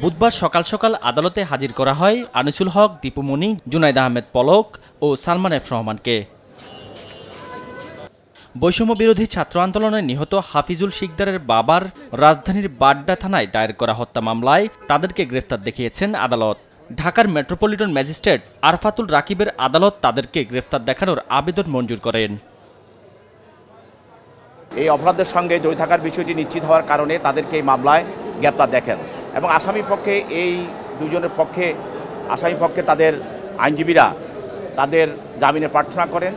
বুধবার সকাল সকাল আদালতে হাজির করা হয় আনিসুল হক, দীপুমণি, জুনাইদ আহমেদ পলক ও সালমান এফ রহমানকে। বৈষম্য বিরোধী ছাত্র আন্দোলনে নিহত হাফিজুল শিকদারের বাবার রাজধানীর বাড্ডা থানায় দায়ের করা হত্যা মামলায় তাদেরকে গ্রেফতার দেখিয়েছেন আদালত। ঢাকার মেট্রোপলিটন ম্যাজিস্ট্রেট আরফাতুল রাকিবের আদালত তাদেরকে গ্রেফতার দেখানোর আবেদন মঞ্জুর করেন। এই অপরাধের সঙ্গে জড়িত থাকার বিষয়টি নিশ্চিত হওয়ার কারণে তাদেরকে এই মামলায় গ্রেপ্তার দেখেন এবং আসামি পক্ষে এই দুজনের পক্ষে আসামি পক্ষে তাদের আইনজীবীরা তাদের জামিনের প্রার্থনা করেন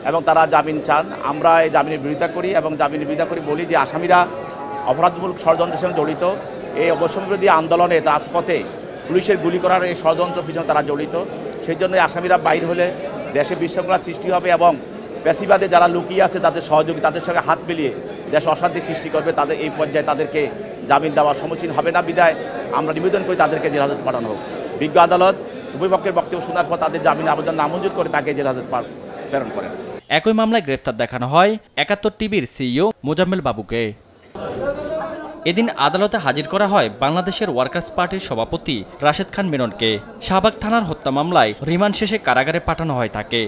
এবং তারা জামিন চান। আমরা এই জামিনের বিরোধিতা করি এবং জামিনের বিরোধিতা করি বলি যে আসামিরা অপরাধমূলক ষড়যন্ত্রের সঙ্গে জড়িত। এই বৈষম্য বিরোধী আন্দোলনে রাজপথে পুলিশের গুলি করার এই ষড়যন্ত্র পিছনে তারা জড়িত। সেই জন্য আসামিরা বাইর হলে দেশে বিশৃঙ্খলা সৃষ্টি হবে এবং পেশিবাদে যারা লুকিয়ে আছে তাদের সহযোগী তাদের সঙ্গে হাত মিলিয়ে দেশে অশান্তি সৃষ্টি করবে। তাদের এই পর্যায়ে তাদেরকে জামিন দেওয়া সমীচীন হবে না বিধায় আমরা নিবেদন করি তাদেরকে জেল হাজতে পাঠানো হোক। বিজ্ঞ আদালত উভয় পক্ষের বক্তব্য শোনার পর তাদের জামিন আবেদন নামঞ্জুর করে তাকে জেল হাজতে প্রেরণ করেন। একই মামলায় গ্রেফতার দেখানো হয় ৭১ টিভির সিইও মোজাম্মেল বাবুকে। এদিন আদালতে হাজির করা হয় বাংলাদেশের ওয়ার্কার্স পার্টির সভাপতি রাশেদ খান মেননকে। শাহবাগ থানার হত্যা মামলায় রিমান্ড শেষে কারাগারে পাঠানো হয় তাকে।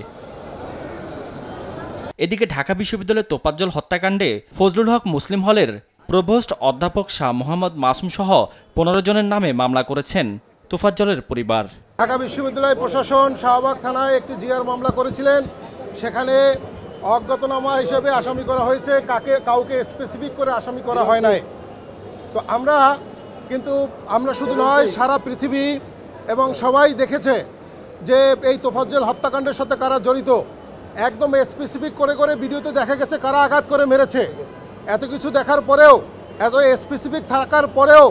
এদিকে ঢাকা বিশ্ববিদ্যালয়ের তোফাজ্জল হত্যাকাণ্ডে ফজলুল হক মুসলিম হলের প্রভোস্ট অধ্যাপক শাহ মোহাম্মদ মাসুম সহ ১৫ জনের নামে মামলা করেছেন তোফাজ্জলের পরিবার। ঢাকা বিশ্ববিদ্যালয় প্রশাসন শাহবাগ থানায় একটি জিআর মামলা করেছিলেন। সেখানে অজ্ঞাতনামা হিসেবে আসামি করা হয়েছে, কাউকে স্পেসিফিক করে আসামি করা হয় নাই। তো আমরা শুধু নয়, সারা পৃথিবী এবং সবাই দেখেছে যে এই তোফাজ্জল হত্যাকাণ্ডের সাথে কারা জড়িত। একদম স্পেসিফিক করে করে ভিডিওতে দেখা গেছে কারা আঘাত করে মেরেছে। এত কিছু দেখার পরেও, এত স্পেসিফিক থাকার পরেও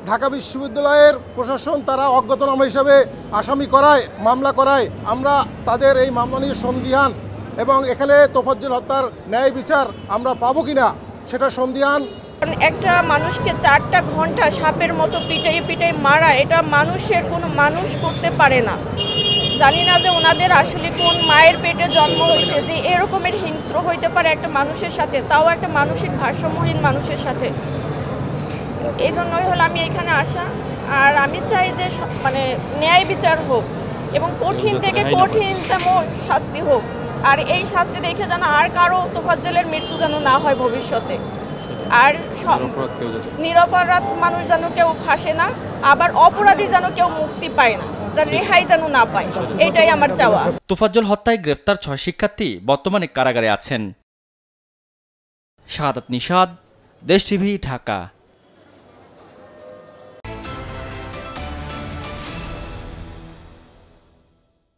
ঢাকা বিশ্ববিদ্যালয়ের প্রশাসন তারা অজ্ঞাতনামা হিসাবে আসামি করায়, মামলা করায়। আমরা তাদের এই মামলা নিয়ে সন্দিহান এবং এখানে তোফাজ্জল হত্যার ন্যায় বিচার আমরা পাবো কিনা সেটা সন্দিহান। একটা মানুষকে ৪টা ঘন্টা সাপের মতো পিটাই মারা, এটা কোনো মানুষ করতে পারে না। জানি না যে ওনাদের আসলে কোন মায়ের পেটে জন্ম হয়েছে যে এরকমের হিংস্র হইতে পারে একটা মানুষের সাথে, তাও একটা মানসিক ভারসাম্যহীন মানুষের সাথে। এই জন্যই হলো আমি এখানে আসা। আর আমি চাই যে ন্যায় বিচার হোক এবং কঠিন থেকে কঠিনতম শাস্তি হোক। আর এই শাস্তি দেখে যেন আর কারো তোফাজ্জলের মৃত্যু যেন না হয় ভবিষ্যতে। আর নিরপরাধ মানুষ যেন কেউ ফাঁসে না, আবার অপরাধী যেন কেউ মুক্তি পায় না, রেহাই যেন না পায়, এটাই আমার চাওয়া। তোফাজ্জল হত্যায় গ্রেফতার ৬ শিক্ষার্থী বর্তমানে কারাগারে আছেন। শাহাদাত নিশাদ, দেশ টিভি, ঢাকা।